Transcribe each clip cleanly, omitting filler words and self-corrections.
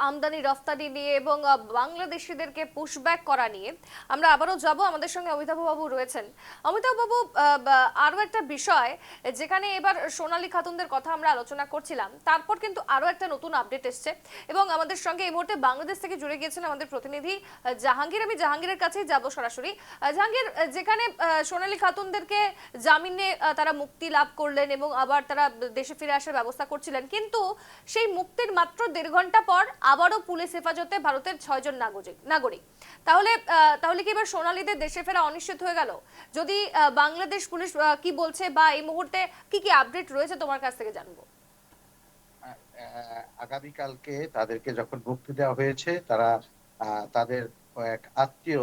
আমদানি রফতানি নিয়ে এবং বাংলাদেশিদেরকে পুশব্যাক করা নিয়ে আমরা আবারও যাব। আমাদের সঙ্গে অমিতাভ বাবু রয়েছেন। অমিতাভ বাবু, আরো একটা বিষয়, যেখানে এবার সোনালী খাতুনদের কথা আমরা আলোচনা করছিলাম, তারপর কিন্তু আরো একটা নতুন আপডেট এসছে এবং আমাদের সঙ্গে এই মুহূর্তে বাংলাদেশ থেকে জুড়ে গিয়েছেন আমাদের প্রতিনিধি জাহাঙ্গীর। আমি জাহাঙ্গীরের কাছেই যাব সরাসরি। জাহাঙ্গীর, যেখানে সোনালী খাতুনদেরকে জামিনে তারা মুক্তি লাভ করলেন এবং আবার তারা দেশে ফিরে আসার ব্যবস্থা করছিলেন, কিন্তু সেই মুক্তির মাত্র 1.5 ঘন্টা পর আবারও পুলিশ হেফাজতে ভারতের 6 জন নাগরিক। তাহলে তাহলে কি এবার সোনালীদের দেশে ফেরা অনিশ্চিত হয়ে গেল? যদি বাংলাদেশ পুলিশ কি বলছে বা এই মুহূর্তে কি কি আপডেট রয়েছে তোমার কাছ থেকে জানবো। আগামীকালকে তাদেরকে যখন মুক্তি দেওয়া হয়েছে, তারা তাদের এক আত্মীয়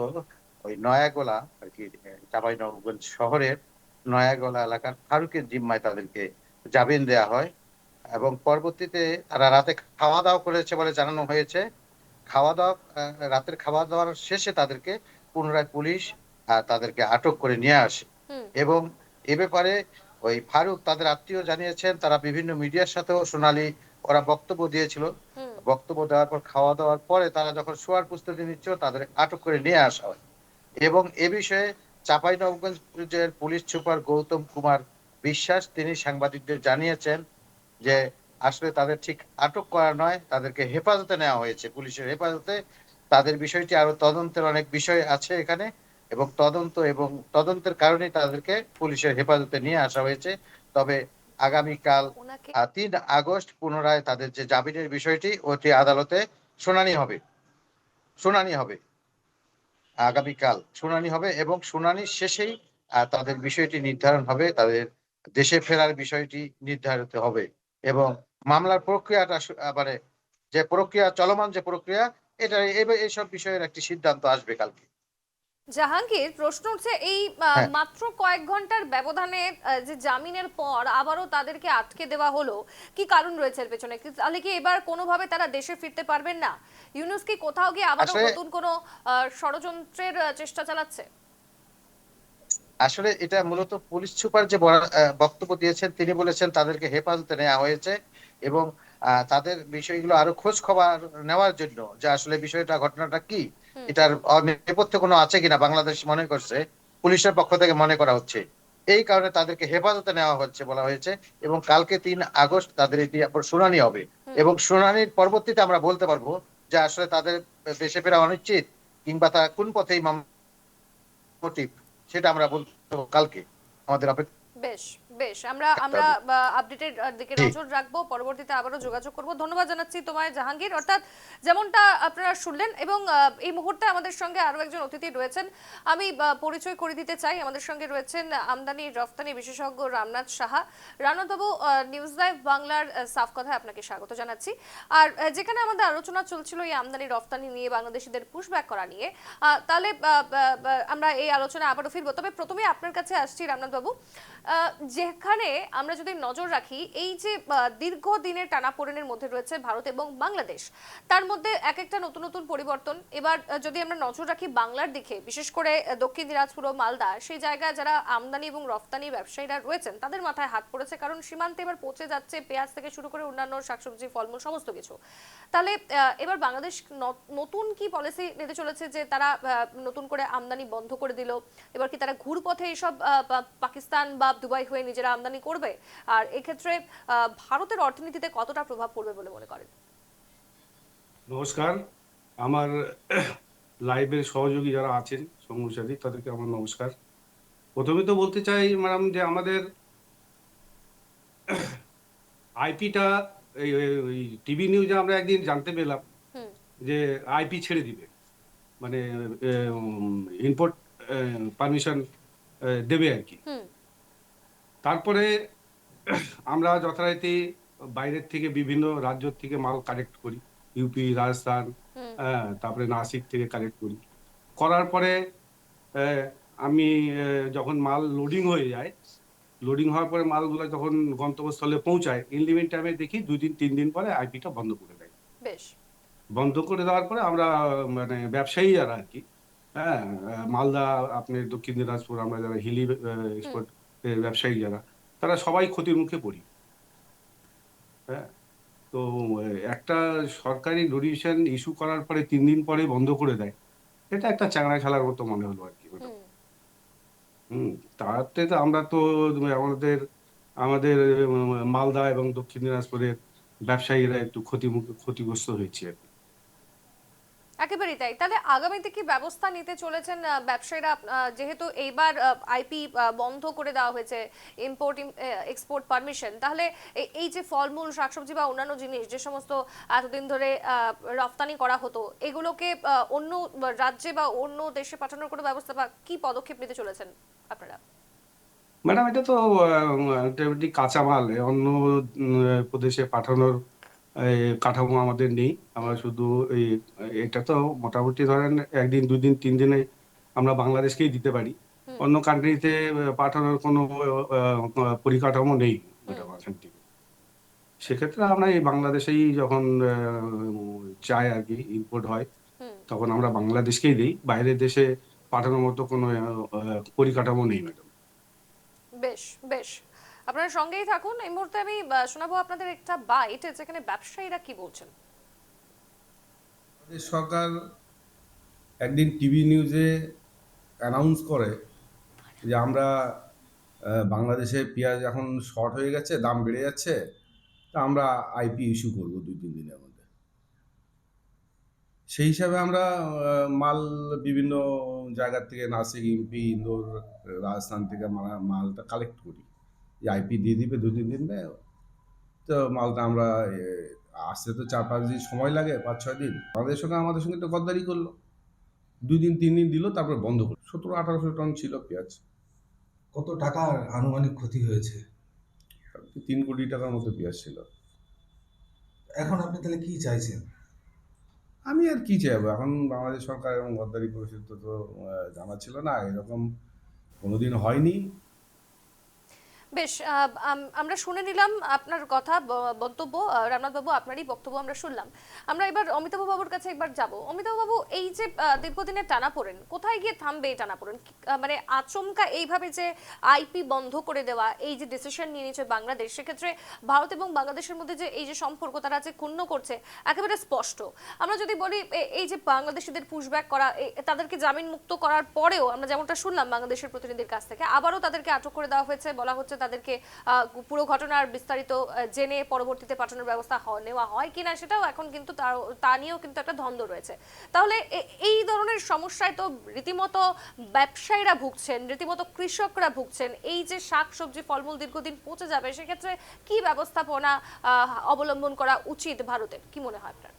ওই নয়াগোলা আর কি, চাঁপাইনবাবগঞ্জ শহরের নয়াগোলা এলাকার ফারুকের জিম্মায় তাদেরকে জামিন দেওয়া হয় এবং পরবর্তীতে তারা রাতে খাওয়া দাওয়া করেছে বলে জানানো হয়েছে। রাতের খাওয়া দাওয়ার শেষে তাদেরকে পুনরায় পুলিশ তাদেরকে আটক করে নিয়ে আসে হুম। এবং এ ব্যাপারে ওই ফারুক তাদের আত্মীয় জানিয়েছেন, তারা বিভিন্ন মিডিয়ার সাথেও সোনালী ওরা বক্তব্য দিয়েছিল। হুম। বক্তব্য দেওয়ার পর খাওয়া দাওয়ার পরে তারা যখন শোয়ার প্রস্তুতি নিচ্ছিল, তাদের আটক করে নিয়ে আসা হয় এবং এ বিষয়ে চাঁপাইনবাবগঞ্জের পুলিশ সুপার গৌতম কুমার বিশ্বাস তিনি সাংবাদিকদের জানিয়েছেন যে আসলে তাদের ঠিক আটক করা নয়, তাদেরকে হেফাজতে নেওয়া হয়েছে, পুলিশের হেফাজতে। তাদের বিষয়টি আরো তদন্তের অনেক বিষয় আছে এখানে এবং তদন্তের কারণে তাদেরকে পুলিশের হেফাজতে নিয়ে আসা হয়েছে। তবে আগামীকাল ওনাকে 3 আগস্ট পুনরায় তাদের যে জামিনের বিষয়টি ওটি আদালতে শুনানি হবে শুনানি হবে আগামীকাল শুনানি হবে এবং শুনানির শেষেই তাদের বিষয়টি নির্ধারণ হবে, তাদের দেশে ফেরার বিষয়টি নির্ধারিত হবে এবং মামলার প্রক্রিয়াটা মানে যে প্রক্রিয়া চলমান, যে প্রক্রিয়া, এটা এইসব বিষয়ের একটি সিদ্ধান্ত আসবে কালকে। জাহাঙ্গীর, প্রশ্ন হচ্ছে এই হ্যাঁ, মাত্র কয়েক ঘন্টার ব্যবধানে যে জামিনের পর আবারও তাদেরকে আটকে দেওয়া হলো, কি কারণ রয়েছে এর পেছনে? তাহলে কি এবার কোনোভাবে তারা দেশে ফিরতে পারবেন না? ইউনুস কি কোথাও গিয়ে আবারও আসলে নতুন কোনো ষড়যন্ত্রের চেষ্টা চালাচ্ছে? আসলে এটা মূলত পুলিশ সুপার যে বক্তব্য দিয়েছেন, তিনি বলেছেন তাদেরকে হেফাজতে নেওয়া হয়েছে এবং তাদের বিষয়গুলো আরো খোঁজ খবর নেওয়ার জন্য যে আসলে বিষয়টা ঘটনাটা কি, হুম। এটার নেপথ্যে কোনো আছে কিনা বাংলাদেশ মনে করছে, পুলিশের পক্ষ থেকে মনে করা হচ্ছে। এই কারণে তাদেরকে হেফাজতে নেওয়া হচ্ছে বলা হয়েছে এবং কালকে 3 আগস্ট তাদের এটি শুনানি হবে হুম। এবং শুনানির পরবর্তীতে আমরা বলতে পারবো যে আসলে তাদের দেশে ফেরা অনিশ্চিত কিংবা তারা কোন পথেই মোটিভ, সেটা আমরা বলতে পারবো কালকে। আমাদের অপেক্ষা বেশ, বেশ, আমরা থাকতে আমরা হবে। আপডেটের দিকে জি। নজর রাখবো, পরবর্তীতে আবারও যোগাযোগ করব। ধন্যবাদ জানাচ্ছি তোমায় জাহাঙ্গীর। অর্থাৎ যেমনটা আপনারা শুনলেন এবং এই মুহূর্তে আমাদের সঙ্গে আরো একজন অতিথি রয়েছেন, আমি পরিচয় করে দিতে চাই। আমাদের সঙ্গে রয়েছেন আমদানি রফতানি বিশেষজ্ঞ রামনাথ সাহা। রামনাথ বাবু, নিউজ লাইভ বাংলার সাফ কথায় আপনাকে স্বাগত জানাচ্ছি। আর যেখানে আমাদের আলোচনা চলছিল এই আমদানি রফতানি নিয়ে, বাংলাদেশিদের পুশব্যাক করা নিয়ে, তাহলে আমরা এই আলোচনা আবারও ফিরবো। তবে প্রথমেই আপনার কাছে আসছি রামনাথ বাবু। যেখানে আমরা যদি নজর রাখি, এই যে দীর্ঘদিনের টানাপোড়েনের মধ্যে রয়েছে ভারত এবং বাংলাদেশ, তার মধ্যে এক একটা নতুন নতুন পরিবর্তন। এবার যদি আমরা নজর রাখি বাংলার দিকে, বিশেষ করে দক্ষিণ দিনাজপুর ও মালদা, সেই জায়গায় যারা আমদানি এবং রফতানি ব্যবসায়ীরা রয়েছেন তাদের মাথায় হাত পড়েছে, কারণ সীমান্তে এবার পৌঁছে যাচ্ছে পেঁয়াজ থেকে শুরু করে অন্যান্য শাকসবজি, ফলমূল, সমস্ত কিছু। তাহলে এবার বাংলাদেশ নতুন কি পলিসি নিতে চলেছে, যে তারা নতুন করে আমদানি বন্ধ করে দিল? এবার কি তারা ঘুরপথে এইসব পাকিস্তান বা দুবাই হয়ে নিজেরা আমদানি করবে? আর এক্ষেত্রে ভারতের অর্থনীতিতে কতটা প্রভাব পড়বে বলে মনে করেন? নমস্কার। আমার লাইভের সহযোগী যারা আছেন সৌম্যসাদী, তাদেরকে আমার নমস্কার। প্রথমে তো বলতে চাই ম্যাডাম যে আমাদের আইপিটা ওই টিভি নিউজে আমরা একদিন জানতে পেলাম হুম। যে আইপি ছেড়ে দিবে, মানে ইম্পোর্ট পারমিশন দেবে আর কি। হুম। তারপরে আমরা যথারীতি বাইরের থেকে বিভিন্ন রাজ্য থেকে মাল কালেক্ট করি, ইউপি, রাজস্থান, হুম। তারপরে নাসিক থেকে কালেক্ট করি। করার পরে আহ, আমি যখন মাল লোডিং হয়ে যায়, লোডিং হওয়ার পরে মালগুলো যখন গন্তব্যস্থলে পৌঁছায়, ইনলিমিট টাইমে দেখি 2 দিন 3 দিন পরে আইপিটা বন্ধ করে দেয়। বেশ। বন্ধ করে দেওয়ার পরে আমরা মানে ব্যবসায়ী যারা আর কি, হ্যাঁ, মালদা, আপনি দক্ষিণ দিনাজপুর, আমরা যারা হিলি হুম। এক্সপোর্ট ব্যবসায়ী যারা, তারা সবাই ক্ষতির মুখে পড়ি। হ্যাঁ, তো তো একটা সরকারি নোটিফিকেশন ইস্যু করার পরে 3 দিন পরে বন্ধ করে দেয়, এটা একটা চ্যাংড়া খেলার মতো মনে হলো আর কি ম্যাডাম। হুম। তাতে তো আমরা তো আমাদের আমাদের মালদা এবং দক্ষিণ দিনাজপুরের ব্যবসায়ীরা একটু ক্ষতিগ্রস্ত হয়েছে আর কি। একেবারেই তাই। তাহলে আগামীতে কি ব্যবস্থা নিতে চলেছেন ব্যবসায়ীরা, যেহেতু এইবার আইপি বন্ধ করে দেওয়া হয়েছে, ইম্পোর্ট এক্সপোর্ট পারমিশন, তাহলে এই যে ফলমূল শাকসবজি বা অন্যান্য জিনিস যে সমস্ত এতদিন ধরে রপ্তানি করা হতো, এগুলোকে অন্য রাজ্যে বা অন্য দেশে পাঠানোর কোনো ব্যবস্থা বা কি পদক্ষেপ নিতে চলেছেন আপনারা? ম্যাডাম এটা তো আলটিমেটলি কাঁচামাল অন্য প্রদেশে পাঠানোর কাঠামো আমাদের নেই। আমরা শুধু এই এটা তো মোটামুটি ধরেন 1 দিন 2 দিন 3 দিনে আমরা বাংলাদেশকেই দিতে পারি, অন্য কান্ট্রিতে পাঠানোর কোনো পরিকাঠামো নেই ম্যাডাম এখান থেকে। সেক্ষেত্রে আমরা এই বাংলাদেশেই যখন চাই আর কি ইম্পোর্ট হয়, তখন আমরা বাংলাদেশকেই দিই, বাইরের দেশে পাঠানোর মতো কোনো পরিকাঠামো নেই ম্যাডাম। বেশ বেশ, আপনারা সঙ্গেই থাকুন। এই মুহূর্তে আমি শোনাবো আপনাদের একটা বাইট, যেখানে ব্যবসায়ীরা কি বলছেন। আমাদের সরকার একদিন টিভি নিউজে অ্যানাউন্স করে যে আমরা বাংলাদেশে পেঁয়াজ এখন শর্ট হয়ে গেছে, দাম বেড়ে যাচ্ছে, তা আমরা আইপি ইস্যু করব 2-3 দিনের মধ্যে। সেই হিসাবে আমরা মাল বিভিন্ন জায়গার থেকে নাসিক, ইউপি, ইন্দোর, রাজস্থান থেকে মালটা কালেক্ট করি, যে আইপি দিয়ে দিবে 2-3 দিন। তো মালটা আমরা আসতে তো 4-5 দিন সময় লাগে, 5-6 দিন। আমাদের সঙ্গে তো গদ্দারি করলো, 2 দিন 3 দিন দিল, তারপর বন্ধ করলো। 1700-1800 টন ছিল পেঁয়াজ। কত টাকার আনুমানিক ক্ষতি হয়েছে? 3 কোটি টাকার মতো পেঁয়াজ ছিল। এখন আপনি তাহলে কি চাইছেন? আমি আর কি চাইবো, এখন বাংলাদেশ সরকার এবং গদ্দারি করেছে তো জানা ছিল না, এরকম কোনোদিন হয়নি। বেশ, আমরা শুনে নিলাম আপনার কথা, বক্তব্য। রামনাথ বাবু, আপনারই বক্তব্য আমরা শুনলাম। আমরা এবার অমিতাভ বাবুর কাছে একবার যাব। অমিতাভ বাবু, এই যে দীর্ঘদিনের টানাপোড়েন, কোথায় গিয়ে থামবে এই টানাপোড়েন? মানে আচমকা এইভাবে যে আইপি বন্ধ করে দেওয়া, এই যে ডিসিশন নিয়ে নিয়েছে বাংলাদেশ, সেক্ষেত্রে ভারত এবং বাংলাদেশের মধ্যে যে এই যে সম্পর্ক তারা যে ক্ষুণ্ণ করছে একেবারে স্পষ্ট। আমরা যদি বলি এই যে বাংলাদেশিদের পুশব্যাক করা, তাদেরকে জামিন মুক্ত করার পরেও আমরা যেমনটা শুনলাম বাংলাদেশের প্রতিনিধির কাছ থেকে, আবারও তাদেরকে আটক করে দেওয়া হয়েছে, বলা হচ্ছে তাদেরকে পুরো ঘটনার বিস্তারিত জেনে পরবর্তীতে পাঠানোর ব্যবস্থা নেওয়া হয় কিনা সেটাও এখন কিন্তু তা নিয়েও কিন্তু একটা দ্বন্দ্ব রয়েছে। তাহলে এই ধরনের সমস্যায় তো রীতিমতো ব্যবসায়ীরা ভুগছেন, রীতিমতো কৃষকরা ভুগছেন। এই যে শাক সবজি ফলমূল দীর্ঘদিন পচে যাবে, সেক্ষেত্রে কি ব্যবস্থাপনা অবলম্বন করা উচিত ভারতের, কি মনে হয় আপনার?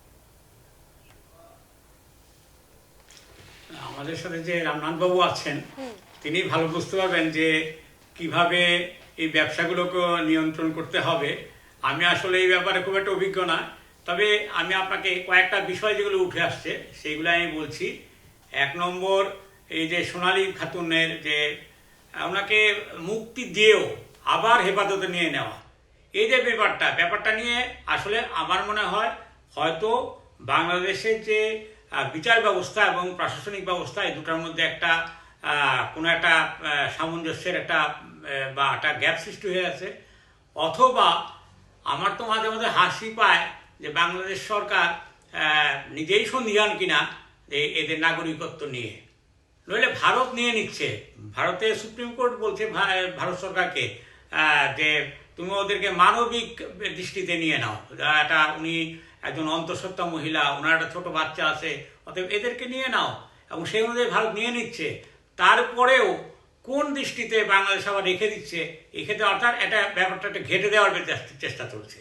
আমাদের সাথে যে রামনাথ বাবু আছেন, তিনি ভালো বুঝতে পারবেন যে কিভাবে এই ব্যবসাগুলোকে নিয়ন্ত্রণ করতে হবে। আমি আসলে এই ব্যাপারে খুব একটা অভিজ্ঞ না, তবে আমি আপনাকে কয়েকটা বিষয় যেগুলো উঠে আসছে সেইগুলো আমি বলছি। 1 নম্বর, এই যে সোনালী খাতুনের যে ওনাকে মুক্তি দিয়েও আবার হেফাজতে নিয়ে নেওয়া, এই যে ব্যাপারটা নিয়ে আসলে আমার মনে হয় হয়তো বাংলাদেশের যে বিচার ব্যবস্থা এবং প্রশাসনিক ব্যবস্থা, এই দুটার মধ্যে একটা কোনো একটা সামঞ্জস্যের একটা গ্যাপ সৃষ্টি হয়ে আছে। অথবা আমার তো মাঝে মাঝে হাসি পায় যে বাংলাদেশ সরকার নিজেই সন্দিহান কিনা এদের নাগরিকত্ব নিয়ে, নইলে ভারত নিয়ে নিচ্ছে। ভারতের সুপ্রিম কোর্ট বলছে ভারত সরকারকে যে তুমি ওদেরকে মানবিক দৃষ্টিতে নিয়ে নাও। উনি একজন অন্তঃসত্ত্বা মহিলা, ওনার একটা ছোট বাচ্চা আছে, অতএব এদেরকে নিয়ে নাও, এবং সেই অনুযায়ী ভারত নিয়ে নিচ্ছে। তারপরেও কোন দৃষ্টিতে বাংলাদেশ আবার রেখে দিচ্ছে, এক্ষেত্রে অর্থাৎ এটা ব্যাপারটা একটা ঘেঁটে দেওয়ার চেষ্টা চলছে।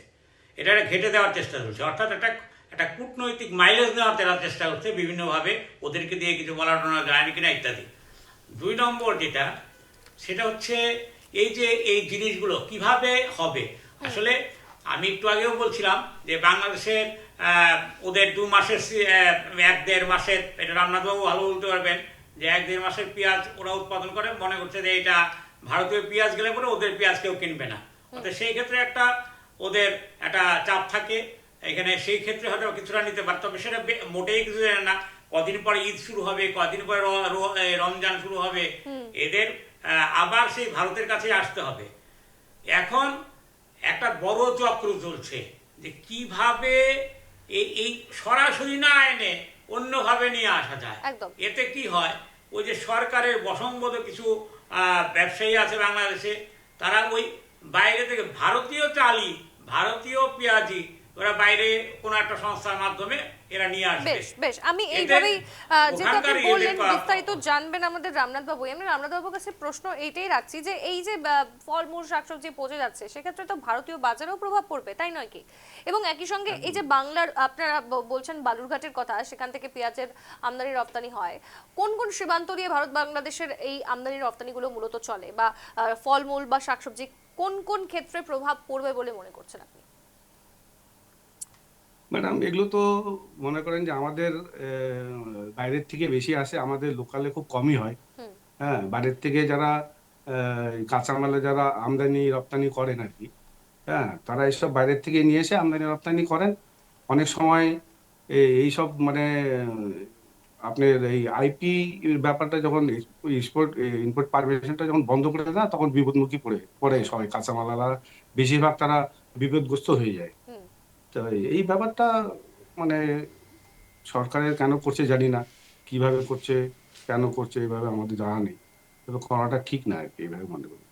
অর্থাৎ একটা কূটনৈতিক মাইলেজ নেওয়ার চেষ্টা করছে বিভিন্নভাবে, ওদেরকে দিয়ে কিছু বলানো যায় না কিনা ইত্যাদি। 2 নম্বর যেটা, সেটা হচ্ছে এই যে এই জিনিসগুলো কিভাবে হবে। আসলে আমি একটু আগেও বলছিলাম যে বাংলাদেশের ওদের 2 মাসের 1-1.5 মাসের, এটা রামনাথবাবু ভালো বলতে পারবেন, যে 1-1.5 মাসের পেঁয়াজ ওরা উৎপাদন করে, মনে করছে যে এটা ভারতীয় পেঁয়াজ গেলে পরে ওদের পেঁয়াজ কেউ কিনবে না। অর্থাৎ সেই ক্ষেত্রে ওদের একটা চাপ থাকে এখানে। সেই ক্ষেত্রে হয়তো কিছুটা নিতে পারত, তবে সেটা মোটেই কিছু জানে না। কদিন পরে ঈদ শুরু হবে, কদিন পরে রমজান শুরু হবে, এদের আবার সেই ভারতের কাছে আসতে হবে। এখন একটা বড় চক্র চলছে যে কিভাবে এই সরাসরি না এনে অন্যভাবে নিয়ে আসা যায়। একদম। এতে কি হয়, ওই যে সরকারের বসঙ্গত কিছু ব্যবসায়ী আছে বাংলাদেশে, তারা ওই বাইরে থেকে ভারতীয় চালি, ভারতীয় পেঁয়াজি ওরা বাইরে কোনো একটা সংস্থার মাধ্যমে এরা নিয়ে আসবে। বেশ বেশ, আমি এতে এইভাবেই যেহেতু আপনি ওখানকার বললেন এদের বিস্তারিত জানবেন আমাদের রামনাথ বাবু, আমি রামনাথ বাবুর কাছে প্রশ্ন এইটাই রাখছি যে এই যে ফলমূল শাকসবজি পচে যাচ্ছে, সেক্ষেত্রে তো ভারতীয় বাজারেও প্রভাব পড়বে, তাই নয় কি? এবং একই সঙ্গে এই যে বাংলার আপনারা বলছেন বালুরঘাটের কথা, সেখান থেকে পেঁয়াজের আমদানি রপ্তানি হয়, কোন কোন সীমান্ত দিয়ে ভারত বাংলাদেশের এই আমদানি রপ্তানিগুলো মূলত চলে, বা ফলমূল বা শাকসবজি কোন কোন ক্ষেত্রে প্রভাব পড়বে বলে মনে করছেন আপনি? ম্যাডাম, এগুলো তো মনে করেন যে আমাদের বাইরের থেকে বেশি আসে, আমাদের লোকালে খুব কমই হয়। হুম। হ্যাঁ, বাইরের থেকে যারা কাঁচামালে যারা আমদানি রপ্তানি করেন আর কি, হ্যাঁ, তারা এইসব বাইরের থেকে নিয়ে এসে আমদানি রপ্তানি করেন। অনেক সময় এইসব মানে আপনার এই আইপি ব্যাপারটা যখন এক্সপোর্ট ইম্পোর্ট পারমিশনটা যখন বন্ধ করে দেয় না, তখন বিপদমুখী পড়ে সবাই কাঁচামালারা, বেশিরভাগ তারা বিপদগ্রস্ত হয়ে যায়। হুম। তো এই ব্যাপারটা মানে সরকারের কেন করছে জানি না, কিভাবে করছে, কেন করছে, এইভাবে আমাদের জানা নেই। তবে করাটা ঠিক না আর কি, এইভাবে মনে করি।